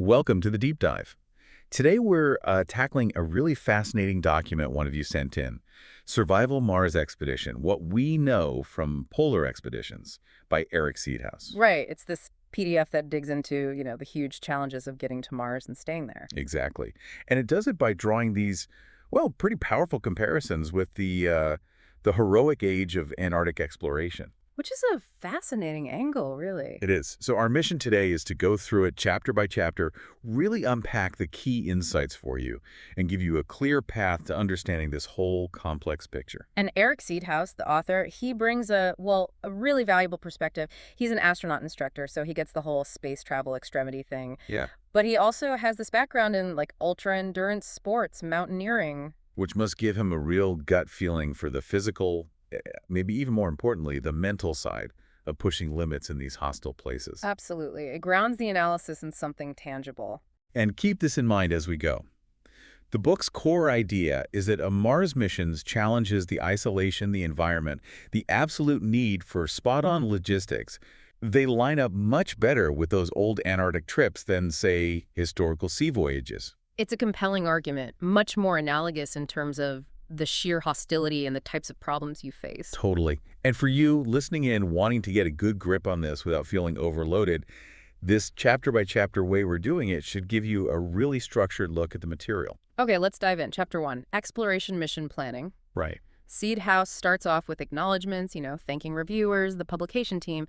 Welcome to the deep dive. Today we're tackling a really fascinating document one of you sent in, Survival Mars Expedition, What We Know from Polar Expeditions by Erik Seedhouse. Right. It's this PDF that digs into, the huge challenges of getting to Mars and staying there. Exactly. And it does it by drawing these, well, pretty powerful comparisons with the heroic age of Antarctic exploration. Which is a fascinating angle, really. It is. So our mission today is to go through it chapter by chapter, really unpack the key insights for you, and give you a clear path to understanding this whole complex picture. And Erik Seedhouse, the author, he brings a really valuable perspective. He's an astronaut instructor, so he gets the whole space travel extremity thing. Yeah. But he also has this background in ultra-endurance sports, mountaineering. Which must give him a real gut feeling for the physical, maybe even more importantly, the mental side of pushing limits in these hostile places. Absolutely. It grounds the analysis in something tangible. And keep this in mind as we go. The book's core idea is that a Mars mission challenges the isolation, the environment, the absolute need for spot-on logistics. They line up much better with those old Antarctic trips than, say, historical sea voyages. It's a compelling argument, much more analogous in terms of the sheer hostility and the types of problems you face. Totally. And for you, listening in, wanting to get a good grip on this without feeling overloaded, this chapter-by-chapter way we're doing it should give you a really structured look at the material. Okay, let's dive in. Chapter 1, Exploration Mission Planning. Right. Seedhouse starts off with acknowledgments, thanking reviewers, the publication team.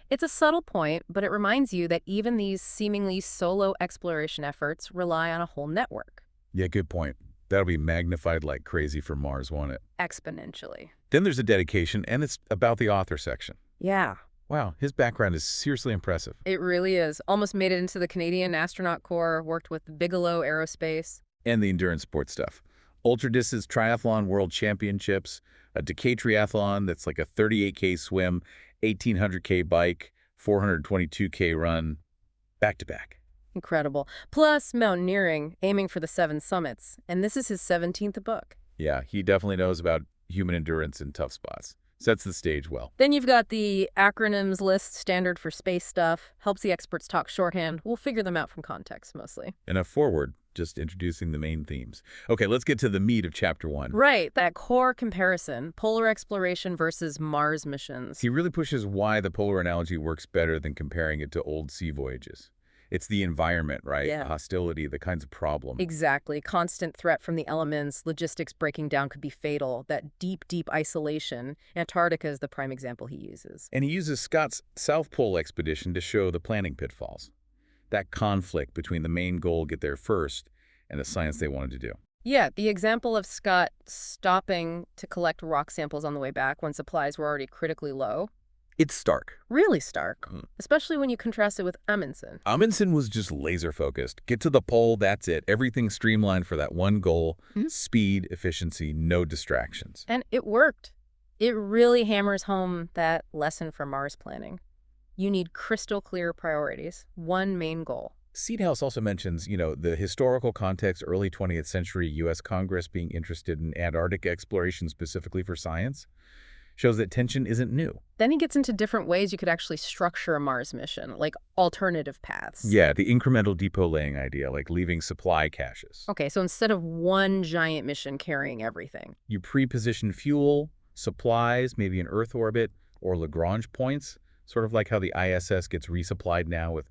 It's a subtle point, but it reminds you that even these seemingly solo exploration efforts rely on a whole network. Yeah, good point. That'll be magnified like crazy for Mars, won't it? Exponentially. Then there's a dedication, and it's about the author section. Yeah. Wow, his background is seriously impressive. It really is. Almost made it into the Canadian Astronaut Corps, worked with Bigelow Aerospace. And the endurance sports stuff. Ultra-distance triathlon world championships, a decatriathlon that's like a 38K swim, 1,800K bike, 422K run, back-to-back. Incredible. Plus mountaineering, aiming for the 7 summits. And this is his 17th book. Yeah, he definitely knows about human endurance in tough spots. Sets the stage well. Then you've got the acronyms list, standard for space stuff, helps the experts talk shorthand. We'll figure them out from context, mostly. And a foreword, just introducing the main themes. Okay, let's get to the meat of chapter 1. Right, that core comparison, polar exploration versus Mars missions. He really pushes why the polar analogy works better than comparing it to old sea voyages. It's the environment, right? Yeah. Hostility, the kinds of problems. Exactly. Constant threat from the elements, logistics breaking down could be fatal. That deep, deep isolation. Antarctica is the prime example he uses. And he uses Scott's South Pole expedition to show the planning pitfalls. That conflict between the main goal, get there first, and the science they wanted to do. Yeah, the example of Scott stopping to collect rock samples on the way back when supplies were already critically low. It's stark. Really stark, especially when you contrast it with Amundsen. Amundsen was just laser-focused. Get to the pole, that's it. Everything streamlined for that one goal. Speed, efficiency, no distractions. And it worked. It really hammers home that lesson for Mars planning. You need crystal clear priorities, one main goal. Seedhouse also mentions, the historical context, early 20th century U.S. Congress being interested in Antarctic exploration specifically for science. Shows that tension isn't new. Then he gets into different ways you could actually structure a Mars mission, like alternative paths. Yeah, the incremental depot laying idea, like leaving supply caches. Okay, so instead of one giant mission carrying everything. You pre-position fuel, supplies, maybe an Earth orbit, or Lagrange points, sort of like how the ISS gets resupplied now with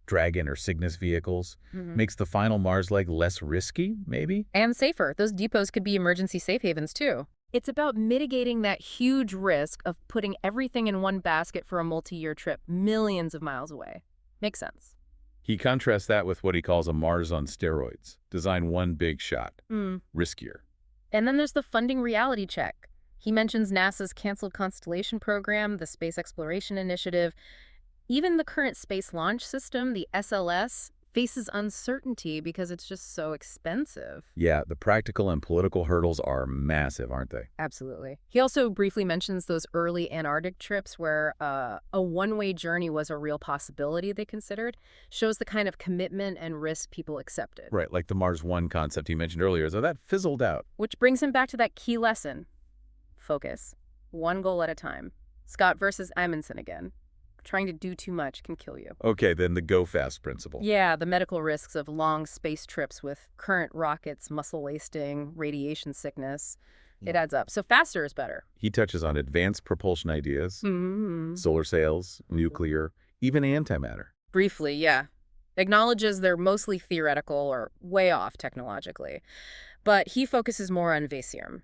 Dragon or Cygnus vehicles. Makes the final Mars leg less risky, maybe? And safer. Those depots could be emergency safe havens, too. It's about mitigating that huge risk of putting everything in one basket for a multi-year trip millions of miles away. Makes sense. He contrasts that with what he calls a Mars on steroids. Design one big shot. Riskier. And then there's the funding reality check. He mentions NASA's canceled Constellation program, the Space Exploration Initiative. Even the current Space Launch System, the SLS, faces uncertainty because it's just so expensive. Yeah, the practical and political hurdles are massive, aren't they? Absolutely. He also briefly mentions those early Antarctic trips where a one-way journey was a real possibility they considered. Shows the kind of commitment and risk people accepted. Right, like the Mars One concept he mentioned earlier, so that fizzled out. Which brings him back to that key lesson. Focus. One goal at a time. Scott versus Amundsen again. Trying to do too much can kill you. Okay, then the go fast principle. Yeah, the medical risks of long space trips with current rockets, muscle wasting, radiation sickness. It adds up. So faster is better. He touches on advanced propulsion ideas, solar sails, nuclear, even antimatter. Briefly, yeah. Acknowledges they're mostly theoretical or way off technologically. But he focuses more on Vasium.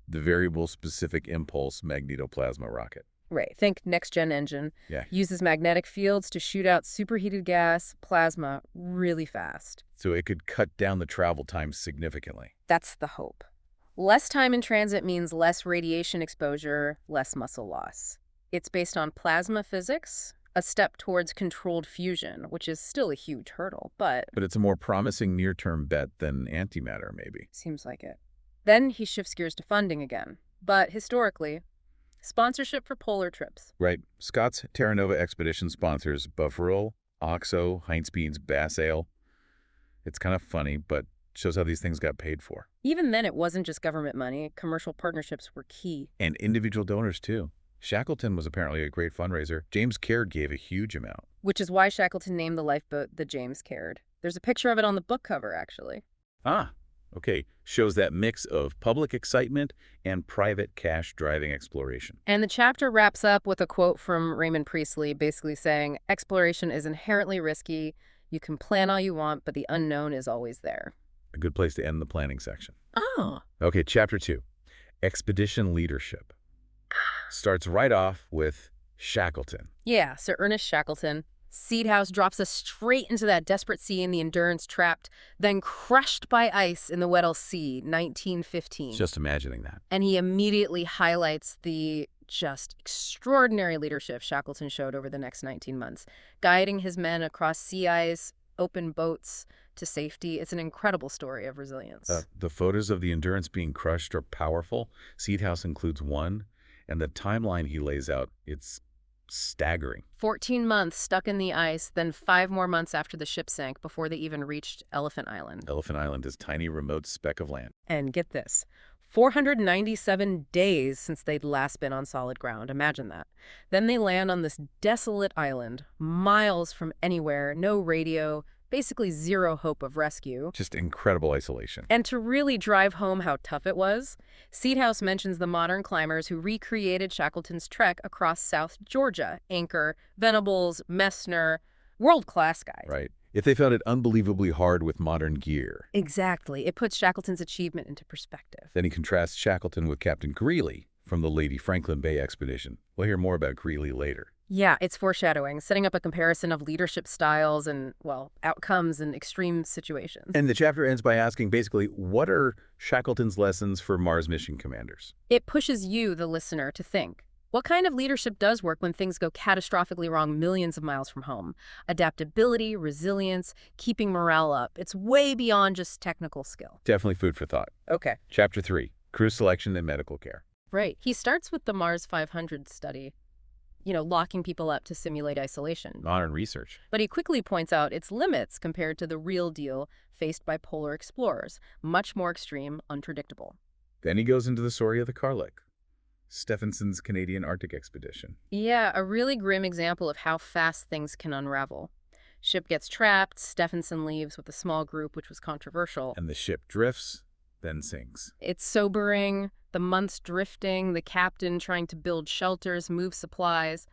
The variable specific impulse magnetoplasma rocket. Right. Think next-gen engine. Yeah. Uses magnetic fields to shoot out superheated gas, plasma, really fast. So it could cut down the travel time significantly. That's the hope. Less time in transit means less radiation exposure, less muscle loss. It's based on plasma physics, a step towards controlled fusion, which is still a huge hurdle, but But it's a more promising near-term bet than antimatter, maybe. seems like it. Then he shifts gears to funding again. But historically, sponsorship for polar trips. Right. Scott's Terra Nova expedition sponsors Bufferel, Oxo, Heinz Bean's Bass Ale. It's kind of funny, but shows how these things got paid for. Even then, it wasn't just government money. Commercial partnerships were key. And individual donors, too. Shackleton was apparently a great fundraiser. James Caird gave a huge amount. Which is why Shackleton named the lifeboat the James Caird. There's a picture of it on the book cover, actually. Ah, okay. Shows that mix of public excitement and private cash-driving exploration. And the chapter wraps up with a quote from Raymond Priestley, basically saying, exploration is inherently risky. You can plan all you want, but the unknown is always there. A good place to end the planning section. Oh. Okay, Chapter 2. Expedition Leadership. Starts right off with Shackleton. Yeah, Sir Ernest Shackleton. Seedhouse drops us straight into that desperate sea in the Endurance trapped, then crushed by ice in the Weddell Sea, 1915. Just imagining that. And he immediately highlights the just extraordinary leadership Shackleton showed over the next 19 months, guiding his men across sea ice, open boats to safety. It's an incredible story of resilience. The photos of the Endurance being crushed are powerful. Seedhouse includes one, and the timeline he lays out, it's staggering. 14 months stuck in the ice, then 5 more months after the ship sank before they even reached Elephant Island. Elephant Island is a tiny remote speck of land. And get this, 497 days since they'd last been on solid ground. Imagine that. Then they land on this desolate island, miles from anywhere, no radio, basically zero hope of rescue. Just incredible isolation. And to really drive home how tough it was, Seedhouse mentions the modern climbers who recreated Shackleton's trek across South Georgia. Anchor, Venables, Messner, world-class guys. Right. If they found it unbelievably hard with modern gear. Exactly. It puts Shackleton's achievement into perspective. Then he contrasts Shackleton with Captain Greely from the Lady Franklin Bay expedition. We'll hear more about Greely later. Yeah, it's foreshadowing, setting up a comparison of leadership styles and, well, outcomes in extreme situations. And the chapter ends by asking, basically, what are Shackleton's lessons for Mars mission commanders? It pushes you, the listener, to think. What kind of leadership does work when things go catastrophically wrong millions of miles from home? Adaptability, resilience, keeping morale up. It's way beyond just technical skill. Definitely food for thought. Okay. Chapter 3, Crew Selection and Medical Care. Right. He starts with the Mars 500 study, locking people up to simulate isolation. Modern research. But he quickly points out its limits compared to the real deal faced by polar explorers. Much more extreme, unpredictable. Then he goes into the story of the Carlick, Stephenson's Canadian Arctic expedition. Yeah, a really grim example of how fast things can unravel. Ship gets trapped, Stephenson leaves with a small group, which was controversial. And the ship drifts, then sinks. It's sobering, the months drifting, the captain trying to build shelters, move supplies,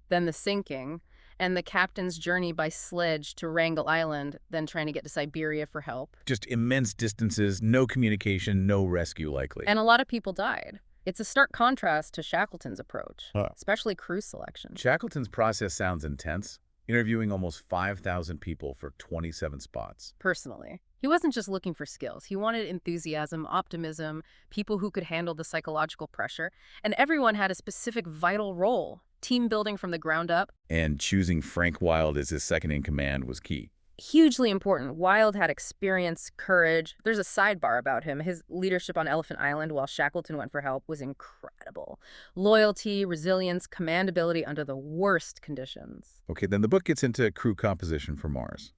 then the sinking, and the captain's journey by sledge to Wrangel Island, then trying to get to Siberia for help. Just immense distances, no communication, no rescue likely. And a lot of people died. It's a stark contrast to Shackleton's approach, especially crew selection. Shackleton's process sounds intense, interviewing almost 5,000 people for 27 spots. Personally, he wasn't just looking for skills. He wanted enthusiasm, optimism, people who could handle the psychological pressure, and everyone had a specific vital role. Team building from the ground up. And choosing Frank Wild as his second-in-command was key. Hugely important. Wild had experience, courage. There's a sidebar about him. His leadership on Elephant Island while Shackleton went for help was incredible. Loyalty, resilience, commandability under the worst conditions. Okay, then the book gets into crew composition for Mars.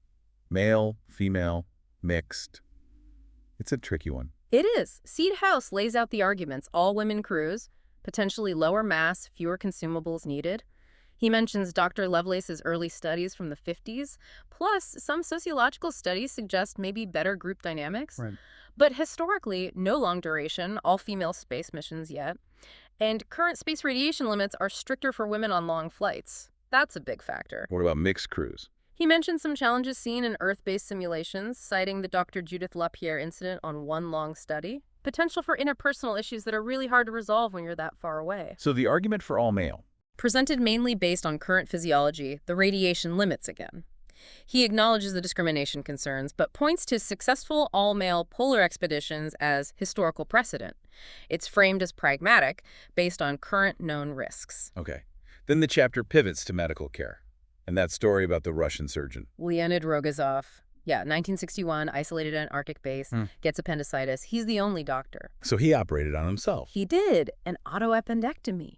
Male, female, mixed. It's a tricky one. It is. Seedhouse lays out the arguments. All women crews, potentially lower mass, fewer consumables needed. He mentions Dr. Lovelace's early studies from the 50s, plus some sociological studies suggest maybe better group dynamics. Right. But historically, no long-duration, all-female space missions yet, and current space radiation limits are stricter for women on long flights. That's a big factor. What about mixed crews? He mentioned some challenges seen in Earth-based simulations, citing the Dr. Judith LaPierre incident on one long study. Potential for interpersonal issues that are really hard to resolve when you're that far away. So the argument for all male. Presented mainly based on current physiology, the radiation limits again. He acknowledges the discrimination concerns, but points to successful all-male polar expeditions as historical precedent. It's framed as pragmatic, based on current known risks. Okay. Then the chapter pivots to medical care. And that story about the Russian surgeon. Leonid Rogozov. Yeah, 1961, isolated Antarctic base, gets appendicitis. He's the only doctor. So he operated on himself. He did an autoappendectomy.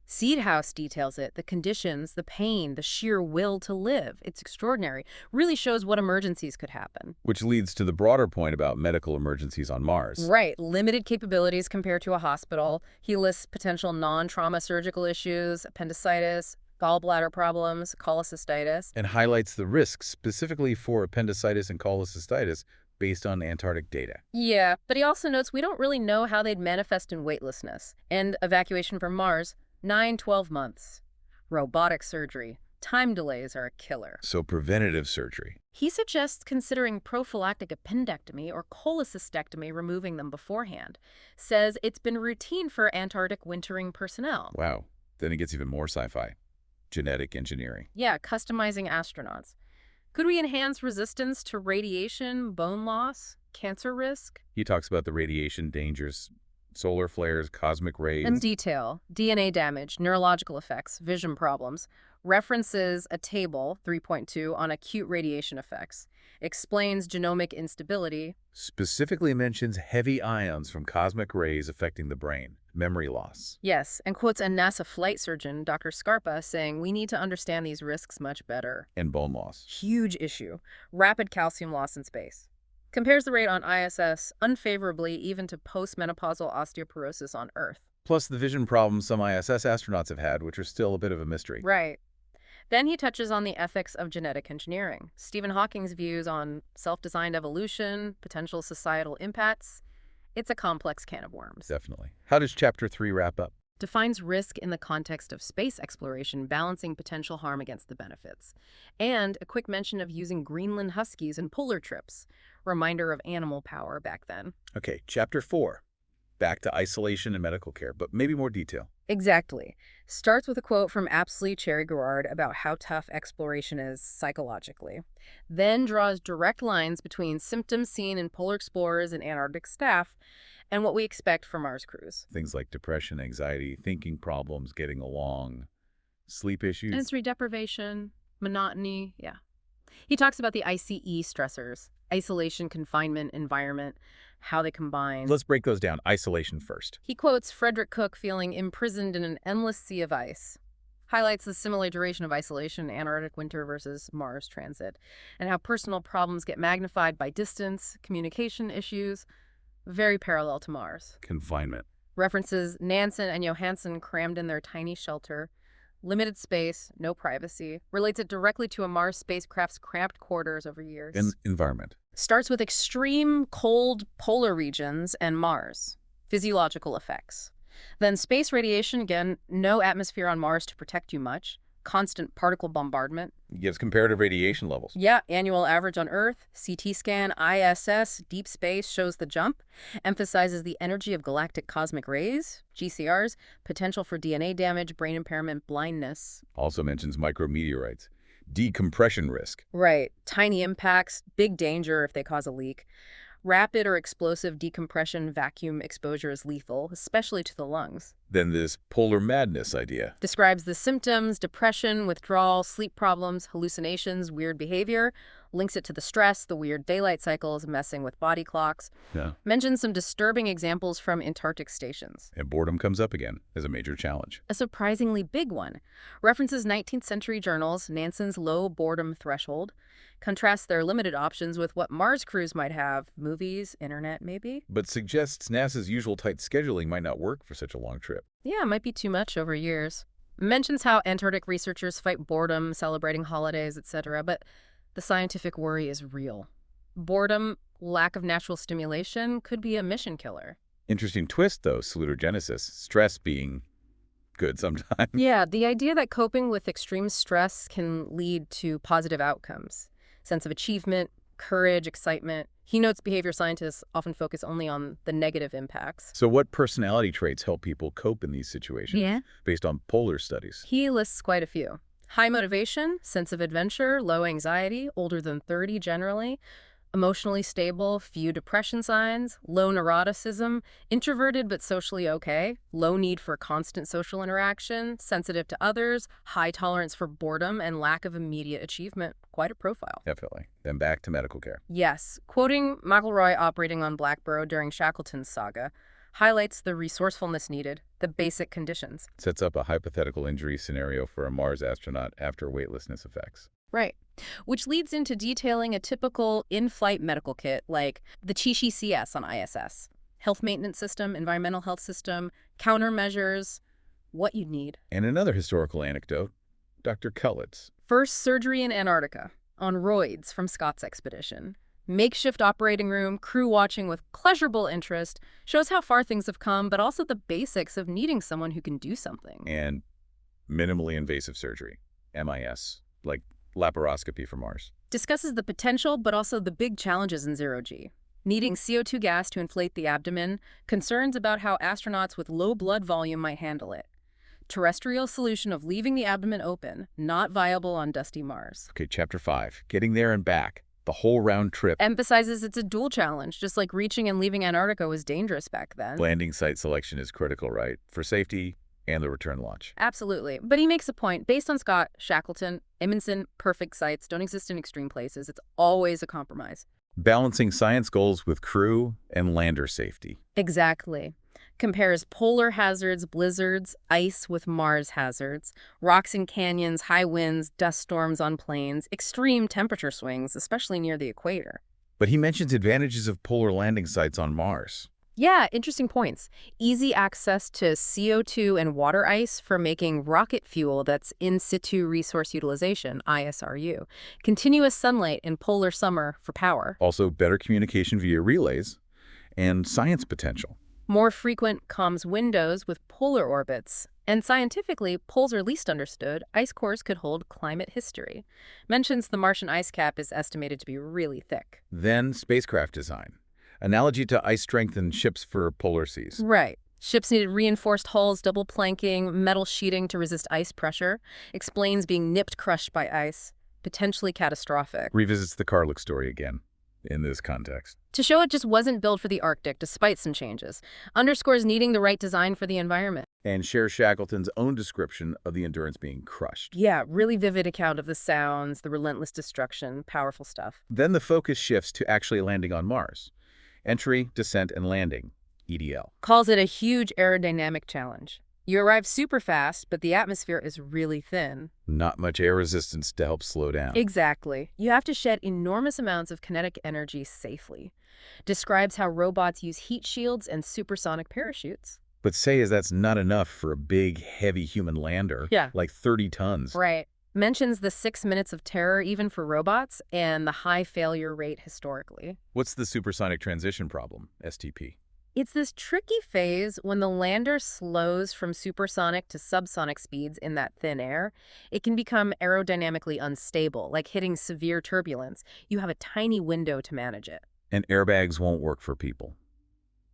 Seedhouse details it, the conditions, the pain, the sheer will to live. It's extraordinary. Really shows what emergencies could happen. Which leads to the broader point about medical emergencies on Mars. Right. Limited capabilities compared to a hospital. He lists potential non-trauma surgical issues, appendicitis, gallbladder problems, cholecystitis. And highlights the risks specifically for appendicitis and cholecystitis based on Antarctic data. Yeah, but he also notes we don't really know how they'd manifest in weightlessness. And evacuation from Mars, 9-12 months. Robotic surgery. Time delays are a killer. So preventative surgery. He suggests considering prophylactic appendectomy or cholecystectomy, removing them beforehand. Says it's been routine for Antarctic wintering personnel. Wow. Then it gets even more sci-fi. Genetic engineering. Yeah, customizing astronauts. Could we enhance resistance to radiation, bone loss, cancer risk? He talks about the radiation dangers, solar flares, cosmic rays. In detail, DNA damage, neurological effects, vision problems. References a table, 3.2, on acute radiation effects. Explains genomic instability. Specifically mentions heavy ions from cosmic rays affecting the brain, memory loss. Yes, and quotes a NASA flight surgeon, Dr. Scarpa, saying we need to understand these risks much better. And bone loss. Huge issue. Rapid calcium loss in space. Compares the rate on ISS unfavorably even to postmenopausal osteoporosis on Earth. Plus the vision problems some ISS astronauts have had, which are still a bit of a mystery. Right. Then he touches on the ethics of genetic engineering, Stephen Hawking's views on self-designed evolution, potential societal impacts. It's a complex can of worms. Definitely. How does Chapter 3 wrap up? Defines risk in the context of space exploration, balancing potential harm against the benefits. And a quick mention of using Greenland huskies in polar trips. Reminder of animal power back then. Okay, Chapter 4. Back to isolation and medical care, but maybe more detail. Exactly. Starts with a quote from aptly Cherry Garrard about how tough exploration is psychologically. Then draws direct lines between symptoms seen in polar explorers and Antarctic staff and what we expect from Mars crews. Things like depression, anxiety, thinking problems, getting along, sleep issues. Sensory deprivation, monotony, yeah. He talks about the ICE stressors, isolation, confinement, environment, how they combine. Let's break those down. Isolation first. He quotes Frederick Cook feeling imprisoned in an endless sea of ice. Highlights the similar duration of isolation in Antarctic winter versus Mars transit, and how personal problems get magnified by distance, communication issues, very parallel to Mars. Confinement. References Nansen and Johansson crammed in their tiny shelter, limited space, no privacy, relates it directly to a Mars spacecraft's cramped quarters over years. And environment. Starts with extreme cold polar regions and Mars, physiological effects. Then space radiation, again, no atmosphere on Mars to protect you much, constant particle bombardment. Gives comparative radiation levels. Yeah, annual average on Earth, CT scan, ISS, deep space shows the jump, emphasizes the energy of galactic cosmic rays, GCRs, potential for DNA damage, brain impairment, blindness. Also mentions micrometeorites. Decompression risk. Right. Tiny impacts, big danger if they cause a leak. Rapid or explosive decompression vacuum exposure is lethal, especially to the lungs. Then this polar madness idea. Describes the symptoms, depression, withdrawal, sleep problems, hallucinations, weird behavior. Links it to the stress, the weird daylight cycles, messing with body clocks. Yeah. Mentions some disturbing examples from Antarctic stations. And boredom comes up again as a major challenge. A surprisingly big one. References 19th century journals, Nansen's low boredom threshold. Contrasts their limited options with what Mars crews might have, movies, internet maybe. But suggests NASA's usual tight scheduling might not work for such a long trip. Yeah, it might be too much over years. Mentions how Antarctic researchers fight boredom, celebrating holidays, etc., but the scientific worry is real. Boredom, lack of natural stimulation, could be a mission killer. Interesting twist, though, salutogenesis, stress being good sometimes. Yeah, the idea that coping with extreme stress can lead to positive outcomes. Sense of achievement, courage, excitement. He notes behavior scientists often focus only on the negative impacts. So what personality traits help people cope in these situations? Yeah. Based on polar studies. He lists quite a few. High motivation, sense of adventure, low anxiety, older than 30 generally, emotionally stable, few depression signs, low neuroticism, introverted but socially okay, low need for constant social interaction, sensitive to others, high tolerance for boredom, and lack of immediate achievement. Quite a profile. Definitely. Then back to medical care. Yes, quoting McElroy operating on Blackborough during Shackleton's saga, highlights the resourcefulness needed, the basic conditions. Sets up a hypothetical injury scenario for a Mars astronaut after weightlessness effects. Right. Which leads into detailing a typical in-flight medical kit like the Chishi CS on ISS. Health maintenance system, environmental health system, countermeasures, what you need. And another historical anecdote, Dr. Cullets. First surgery in Antarctica, on roids from Scott's expedition. Makeshift operating room, crew watching with pleasurable interest, shows how far things have come, but also the basics of needing someone who can do something. And minimally invasive surgery, MIS, like laparoscopy for Mars. Discusses the potential, but also the big challenges in zero-G. Needing CO2 gas to inflate the abdomen, concerns about how astronauts with low blood volume might handle it. Terrestrial solution of leaving the abdomen open, not viable on dusty Mars. Okay, Chapter 5, getting there and back, the whole round trip. Emphasizes it's a dual challenge, just like reaching and leaving Antarctica was dangerous back then. Landing site selection is critical, right? For safety and the return launch. Absolutely. But he makes a point. Based on Scott, Shackleton, Amundsen, perfect sites don't exist in extreme places. It's always a compromise. Balancing science goals with crew and lander safety. Exactly. Compares polar hazards, blizzards, ice with Mars hazards, rocks in canyons, high winds, dust storms on plains, extreme temperature swings, especially near the equator. But he mentions advantages of polar landing sites on Mars. Yeah, interesting points. Easy access to CO2 and water ice for making rocket fuel that's in situ resource utilization, ISRU. Continuous sunlight in polar summer for power. Also, better communication via relays and science potential. More frequent comms windows with polar orbits. And scientifically, poles are least understood. Ice cores could hold climate history. Mentions the Martian ice cap is estimated to be really thick. Then, spacecraft design. Analogy to ice-strengthened ships for polar seas. Right. Ships needed reinforced hulls, double planking, metal sheeting to resist ice pressure. Explains being nipped crushed by ice. Potentially catastrophic. Revisits the Karlik story again in this context. To show it just wasn't built for the Arctic despite some changes. Underscores needing the right design for the environment. And shares Shackleton's own description of the Endurance being crushed. Yeah, really vivid account of the sounds, the relentless destruction, powerful stuff. Then the focus shifts to actually landing on Mars. Entry, descent, and landing, EDL. Calls it a huge aerodynamic challenge. You arrive super fast, but the atmosphere is really thin. Not much air resistance to help slow down. Exactly. You have to shed enormous amounts of kinetic energy safely. Describes how robots use heat shields and supersonic parachutes. But says that's not enough for a big, heavy human lander. Yeah. Like 30 tons. Right. Mentions the 6 minutes of terror even for robots and the high failure rate historically. What's the supersonic transition problem, STP? It's this tricky phase when the lander slows from supersonic to subsonic speeds in that thin air. It can become aerodynamically unstable, like hitting severe turbulence. You have a tiny window to manage it. And airbags won't work for people.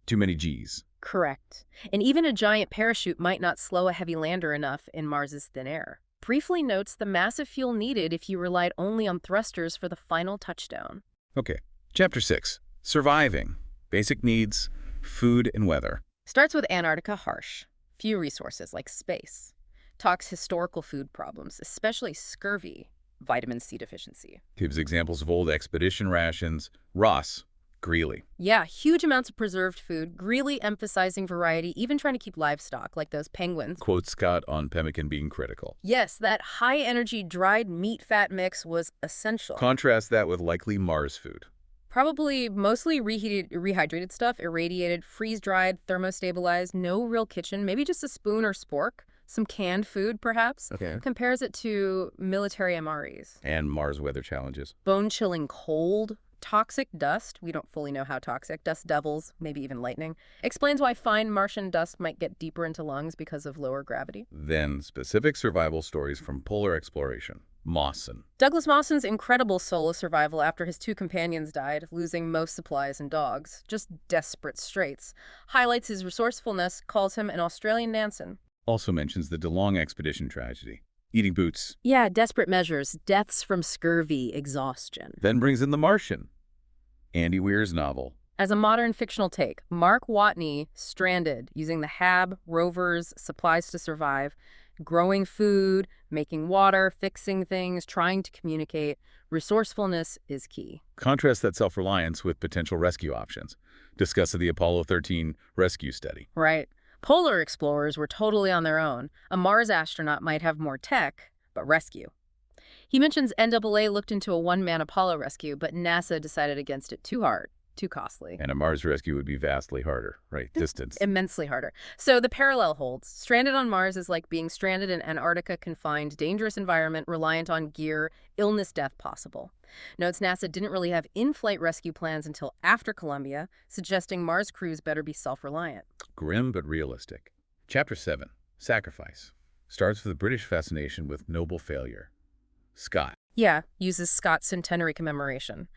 Too many Gs. Correct. And even a giant parachute might not slow a heavy lander enough in Mars's thin air. Briefly notes the massive fuel needed if you relied only on thrusters for the final touchdown. Okay, Chapter 6, Surviving, Basic Needs, Food and Weather. Starts with Antarctica harsh. Few resources like space. Talks historical food problems, especially scurvy, vitamin C deficiency. Gives examples of old expedition rations. Ross, Greeley. Yeah, huge amounts of preserved food, Greeley emphasizing variety, even trying to keep livestock, like those penguins. Quotes Scott on pemmican being critical. Yes, that high-energy dried meat-fat mix was essential. Contrast that with likely Mars food. Probably mostly rehydrated stuff, irradiated, freeze-dried, thermostabilized, no real kitchen, maybe just a spoon or spork. some canned food, perhaps. Okay. Compares it to military MREs. And Mars weather challenges. Bone-chilling cold, toxic dust, we don't fully know how toxic, dust devils, maybe even lightning, explains why fine Martian dust might get deeper into lungs because of lower gravity. Then specific survival stories from polar exploration. Mawson. Douglas Mawson's incredible solo survival after his two companions died, losing most supplies and dogs, just desperate straits, highlights his resourcefulness, calls him an Australian Nansen. Also mentions the DeLong expedition tragedy. Eating boots. Yeah, desperate measures, deaths from scurvy, exhaustion. Then brings in The Martian, Andy Weir's novel. As a modern fictional take, Mark Watney stranded using the HAB, rovers, supplies to survive, growing food, making water, fixing things, trying to communicate. Resourcefulness is key. Contrast that self-reliance with potential rescue options. Discuss the Apollo 13 rescue study. Right. Polar explorers were totally on their own. A Mars astronaut might have more tech, but rescue. He mentions NAA looked into a one-man Apollo rescue, but NASA decided against it too hard, too costly. And a Mars rescue would be vastly harder, right? Distance. Immensely harder. So the parallel holds. Stranded on Mars is like being stranded in Antarctica, confined, dangerous environment, reliant on gear, illness, death possible. Notes NASA didn't really have in-flight rescue plans until after Columbia, suggesting Mars crews better be self-reliant. Grim but realistic. Chapter 7, Sacrifice. Starts with a British fascination with noble failure. Scott. Yeah, uses Scott's centenary commemoration.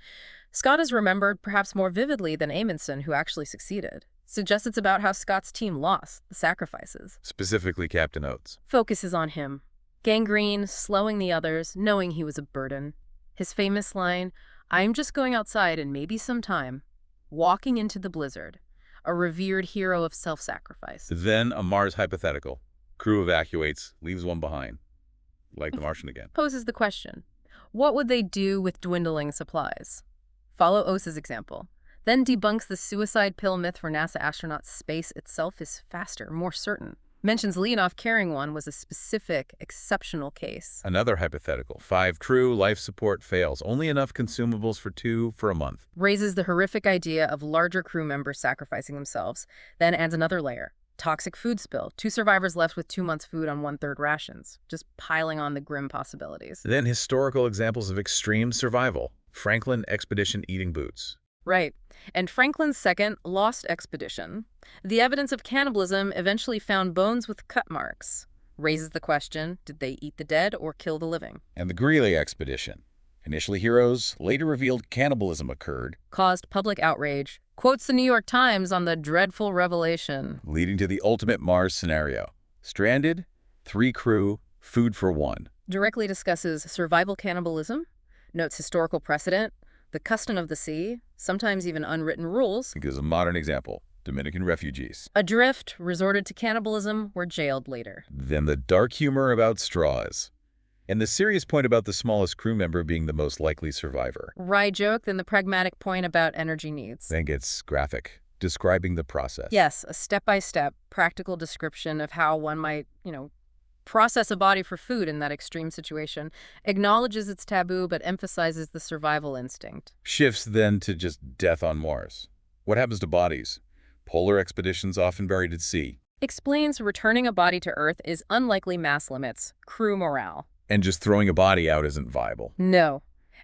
Scott is remembered perhaps more vividly than Amundsen, who actually succeeded. Suggests it's about how Scott's team lost, the sacrifices. Specifically Captain Oates. Focuses on him. Gangrene, slowing the others, knowing he was a burden. His famous line, "I'm just going outside and maybe some time." Walking into the blizzard. A revered hero of self-sacrifice. Then a Mars hypothetical. Crew evacuates, leaves one behind. Like The Martian again. Poses the question, what would they do with dwindling supplies? Follow Oates' example. Then debunks the suicide pill myth for NASA astronauts. Space itself is faster, more certain. Mentions Leonov carrying one was a specific, exceptional case. Another hypothetical. 5 crew, life support fails. Only enough consumables for 2 for a month. Raises the horrific idea of larger crew members sacrificing themselves. Then adds another layer. Toxic food spill. 2 survivors left with 2 months' food on 1/3 rations. Just piling on the grim possibilities. Then historical examples of extreme survival. Franklin expedition eating boots. Right. And Franklin's second, lost expedition. The evidence of cannibalism eventually found bones with cut marks. Raises the question, did they eat the dead or kill the living? And the Greeley expedition. Initially heroes, later revealed cannibalism occurred, Caused public outrage. Quotes the New York Times on the dreadful revelation. leading to the ultimate Mars scenario. Stranded, 3 crew, food for 1. Directly discusses survival cannibalism. Notes historical precedent. The custom of the sea. Sometimes even unwritten rules. Gives a modern example. Dominican refugees. Adrift, resorted to cannibalism, were jailed later. Then the dark humor about straws. And the serious point about the smallest crew member being the most likely survivor. Wry joke, then the pragmatic point about energy needs. Then gets graphic, describing the process. Yes, a step-by-step, practical description of how one might, process a body for food in that extreme situation. Acknowledges it's taboo, but emphasizes the survival instinct. Shifts then to just death on Mars. What happens to bodies? Polar expeditions often buried at sea. Explains returning a body to Earth is unlikely mass limits, crew morale. And just throwing a body out isn't viable. No.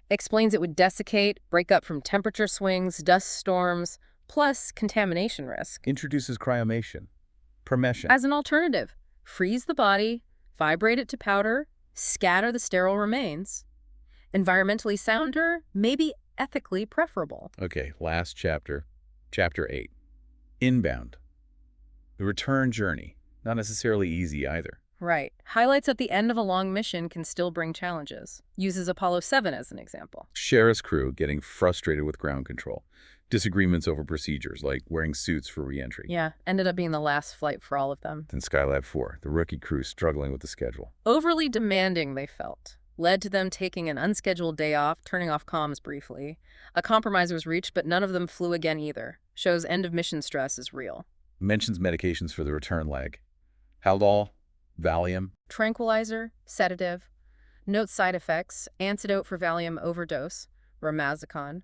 Explains it would desiccate, break up from temperature swings, dust storms, plus contamination risk. Introduces cryomation. Permeation. As an alternative, freeze the body, vibrate it to powder, scatter the sterile remains. Environmentally sounder, maybe ethically preferable. Okay, last chapter. Chapter 8. Inbound. The return journey. Not necessarily easy either. Right. Highlights at the end of a long mission can still bring challenges. Uses Apollo 7 as an example. Shara's crew getting frustrated with ground control. Disagreements over procedures, like wearing suits for re-entry. Yeah, ended up being the last flight for all of them. Then Skylab 4, the rookie crew struggling with the schedule. Overly demanding, they felt. Led to them taking an unscheduled day off, turning off comms briefly. A compromise was reached, but none of them flew again either. Shows end-of-mission stress is real. Mentions medications for the return leg. Haldol, Valium. Tranquilizer, sedative. Notes side effects, antidote for Valium overdose, Ramazicon.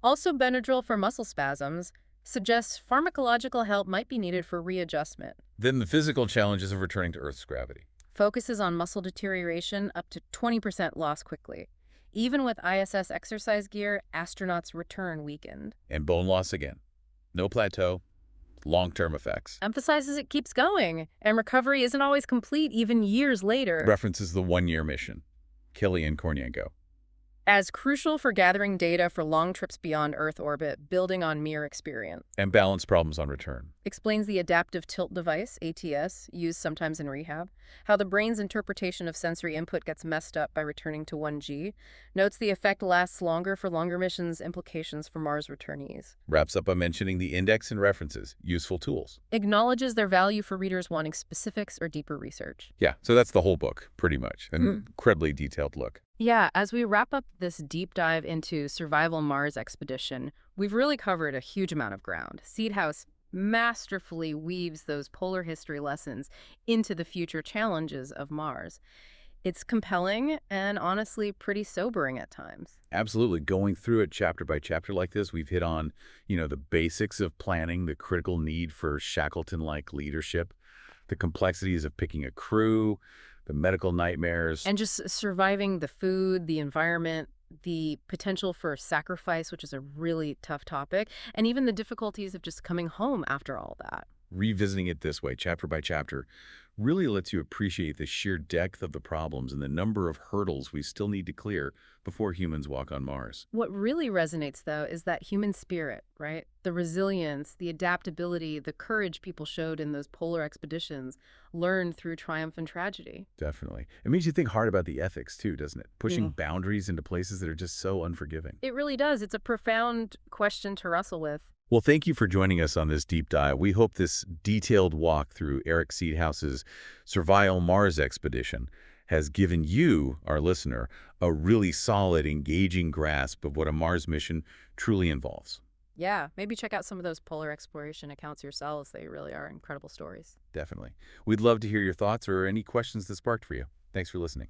Also Benadryl for muscle spasms. Suggests pharmacological help might be needed for readjustment. Then the physical challenges of returning to Earth's gravity. Focuses on muscle deterioration up to 20% loss quickly. Even with ISS exercise gear, astronauts return weakened. And bone loss again. No plateau, long-term effects. Emphasizes it keeps going, and recovery isn't always complete even years later. References the one-year mission. Kilian Kornienko. As crucial for gathering data for long trips beyond Earth orbit, building on mere experience. And balance problems on return. Explains the adaptive tilt device, ATS, used sometimes in rehab, how the brain's interpretation of sensory input gets messed up by returning to 1G, notes the effect lasts longer for longer missions, implications for Mars returnees. Wraps up by mentioning the index and references, useful tools. Acknowledges their value for readers wanting specifics or deeper research. Yeah, so that's the whole book, pretty much. An incredibly detailed look. Yeah, as we wrap up this deep dive into Survival Mars expedition, we've really covered a huge amount of ground. Seedhouse masterfully weaves those polar history lessons into the future challenges of Mars. It's compelling and honestly pretty sobering at times. Absolutely. Going through it chapter by chapter like this, we've hit on, the basics of planning, the critical need for Shackleton-like leadership, the complexities of picking a crew, the medical nightmares. And just surviving the food, the environment, the potential for sacrifice, which is a really tough topic, and even the difficulties of just coming home after all that. Revisiting it this way, chapter by chapter, really lets you appreciate the sheer depth of the problems and the number of hurdles we still need to clear before humans walk on Mars. What really resonates, though, is that human spirit, right? The resilience, the adaptability, the courage people showed in those polar expeditions, learned through triumph and tragedy. Definitely. It makes you think hard about the ethics, too, doesn't it? Pushing boundaries into places that are just so unforgiving. It really does. It's a profound question to wrestle with. Well, thank you for joining us on this deep dive. We hope this detailed walk through Erik Seedhouse's Survival Mars expedition has given you, our listener, a really solid, engaging grasp of what a Mars mission truly involves. Yeah, maybe check out some of those polar exploration accounts yourselves. They really are incredible stories. Definitely. We'd love to hear your thoughts or any questions that sparked for you. Thanks for listening.